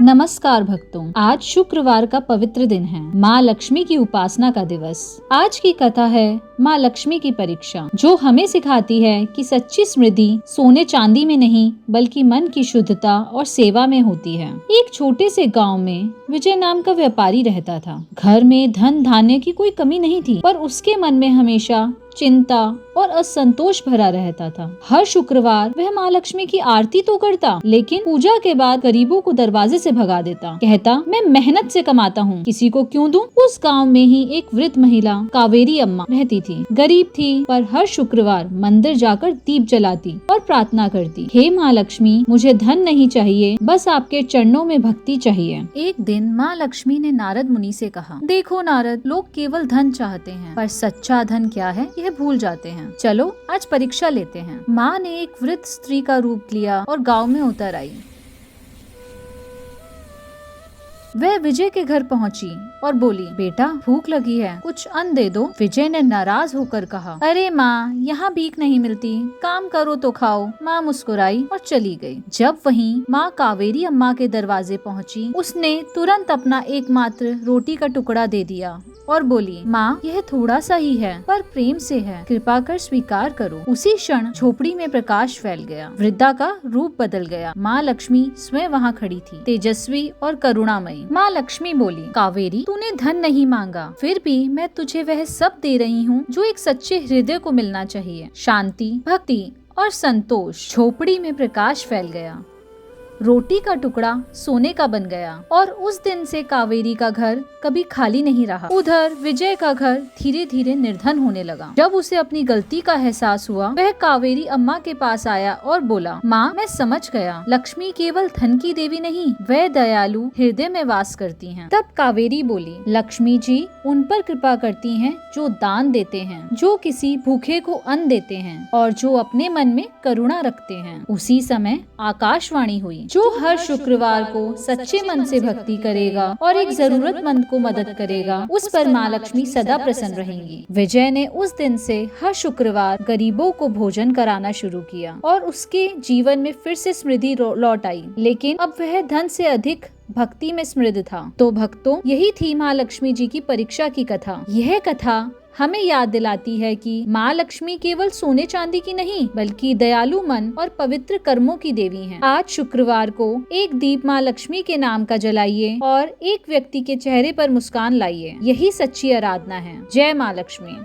नमस्कार भक्तों, आज शुक्रवार का पवित्र दिन है, माँ लक्ष्मी की उपासना का दिवस। आज की कथा है माँ लक्ष्मी की परीक्षा, जो हमें सिखाती है कि सच्ची समृद्धि सोने चांदी में नहीं बल्कि मन की शुद्धता और सेवा में होती है। एक छोटे से गांव में विजय नाम का व्यापारी रहता था। घर में धन धान्य की कोई कमी नहीं थी, पर उसके मन में हमेशा चिंता और असंतोष भरा रहता था। हर शुक्रवार वह माँ लक्ष्मी की आरती तो करता, लेकिन पूजा के बाद गरीबों को दरवाजे से भगा देता। कहता, मैं मेहनत से कमाता हूँ, किसी को क्यों दूं? उस गांव में ही एक वृद्ध महिला कावेरी अम्मा रहती थी। गरीब थी, पर हर शुक्रवार मंदिर जाकर दीप जलाती और प्रार्थना करती। हे माँ लक्ष्मी, मुझे धन नहीं चाहिए, बस आपके चरणों में भक्ति चाहिए। एक दिन माँ लक्ष्मी ने नारद मुनि से कहा, देखो नारद, लोग केवल धन चाहते हैं, पर सच्चा धन क्या है यह भूल जाते हैं। चलो आज परीक्षा लेते हैं। माँ ने एक वृद्ध स्त्री का रूप लिया और गांव में उतर आई। वह विजय के घर पहुंची और बोली, बेटा भूख लगी है, कुछ अन्न दे दो। विजय ने नाराज होकर कहा, अरे माँ, यहाँ भीख नहीं मिलती, काम करो तो खाओ। माँ मुस्कुराई और चली गई। जब वहीं माँ कावेरी अम्मा के दरवाजे पहुंची, उसने तुरंत अपना एकमात्र रोटी का टुकड़ा दे दिया और बोली, माँ यह थोड़ा सा ही है, पर प्रेम से है, कृपा कर स्वीकार करो। उसी क्षण झोपड़ी में प्रकाश फैल गया, वृद्धा का रूप बदल गया। माँ लक्ष्मी स्वयं वहाँ खड़ी थी, तेजस्वी और करुणामयी। माँ लक्ष्मी बोली, कावेरी, तूने धन नहीं मांगा, फिर भी मैं तुझे वह सब दे रही हूँ जो एक सच्चे हृदय को मिलना चाहिए, शांति, भक्ति और संतोष। झोपड़ी में प्रकाश फैल गया, रोटी का टुकड़ा सोने का बन गया और उस दिन से कावेरी का घर कभी खाली नहीं रहा। उधर विजय का घर धीरे धीरे निर्धन होने लगा। जब उसे अपनी गलती का एहसास हुआ, वह कावेरी अम्मा के पास आया और बोला, माँ मैं समझ गया, लक्ष्मी केवल धन की देवी नहीं, वह दयालु हृदय में वास करती हैं। तब कावेरी बोली, लक्ष्मी जी उन पर कृपा करती हैं जो दान देते हैं, जो किसी भूखे को अन्न देते हैं और जो अपने मन में करुणा रखते हैं। उसी समय आकाशवाणी हुई, जो हर शुक्रवार को सच्चे मन से भक्ति करेगा और एक जरूरतमंद को मदद करेगा, उस पर माँ लक्ष्मी सदा प्रसन्न रहेंगी। विजय ने उस दिन से हर शुक्रवार गरीबों को भोजन कराना शुरू किया और उसके जीवन में फिर से समृद्धि लौट आई, लेकिन अब वह धन से अधिक भक्ति में समृद्ध था। तो भक्तों, यही थी माँ लक्ष्मी जी की परीक्षा की कथा। यह कथा हमें याद दिलाती है कि माँ लक्ष्मी केवल सोने चांदी की नहीं बल्कि दयालु मन और पवित्र कर्मों की देवी हैं। आज शुक्रवार को एक दीप माँ लक्ष्मी के नाम का जलाइए और एक व्यक्ति के चेहरे पर मुस्कान लाइए। यही सच्ची आराधना है। जय माँ लक्ष्मी।